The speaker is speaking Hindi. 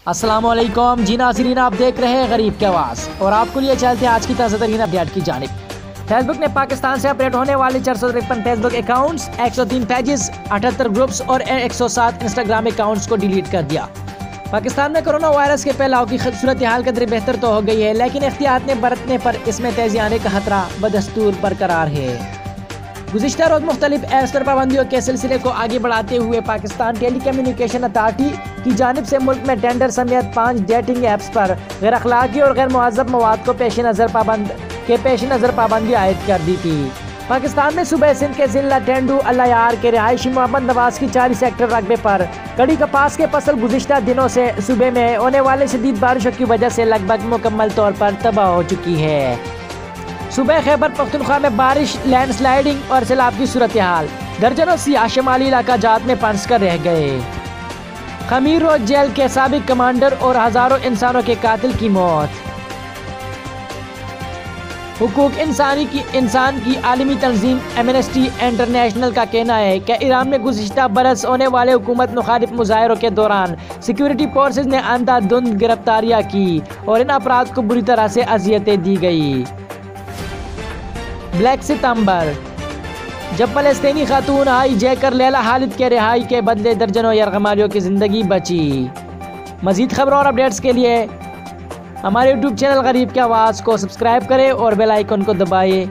अस्सलामुअलैकुम जी नाज़रीन, आप देख रहे हैं गरीब की आवाज़ और आपको लिए चलते हैं आज की ताज़ा तरीन अपडेट की जानिब। फेसबुक ने पाकिस्तान से ऑपरेट होने वाले 453 फेसबुक अकाउंट्स, 103 पेजेस, 78 ग्रुप्स और 107 इंस्टाग्राम अकाउंट्स को डिलीट कर दिया। पाकिस्तान में कोरोना वायरस के फैलाव की सूरत हाल कदर बेहतर तो हो गई है, लेकिन एहतियात ने बरतने पर इसमें तेजी आने का खतरा बदस्तूर बरकरार है। गुज़िश्ता रोज़ मुख्तलिफ ऐप्स पर पाबंदियों के सिलसिले को आगे बढ़ाते हुए पाकिस्तान टेली कम्युनिकेशन अथॉरिटी की जानिब से मुल्क में टेंडर समेत 5 डेटिंग ऐप्स पर गैर अखलाकी और गैर मुहज़्ज़ब मवाद को पेश नज़र पाबंदी आयद कर दी थी। पाकिस्तान में सूबे सिंध के ज़िला टेंडू अल्लायार के रिहायशी मोहम्मद नवाज की 40 हेक्टेयर रकबे पर कड़ी कपास के फसल गुज़िश्ता दिनों से सूबे में होने वाले शदीद बारिशों की वजह से लगभग मुकम्मल तौर पर तबाह हो चुकी है। सुबह खैबर पख्तूनख्वा में बारिश, लैंडस्लाइडिंग और सैलाब की सूरत हाल, दर्जनों सियाह शुमाली इलाका जात में फंस कर रह गए। खमीर रोड जेल के साबिक कमांडर और हजारों इंसानों के कातिल की मौत। हुकूक इंसान की आलमी तंजीम एमनेस्टी इंटरनेशनल का कहना है कि ईरान में गुज़िश्ता बरस होने वाले हुकूमत मुखालिफ मुजाहरों के दौरान सिक्योरिटी फोर्सेज ने अंधाधुंध गिरफ्तारियां की और इन अपराध को बुरी तरह से अजियतें दी गई। ब्लैक सितंबर, जब फलस्तीनी खातून हाई जैकर लैला खालिद के रिहाई के बदले दर्जनों यरगमालियों की ज़िंदगी बची। मज़ीद खबरों और अपडेट्स के लिए हमारे यूट्यूब चैनल गरीब की आवाज़ को सब्सक्राइब करें और बेल आइकन को दबाएं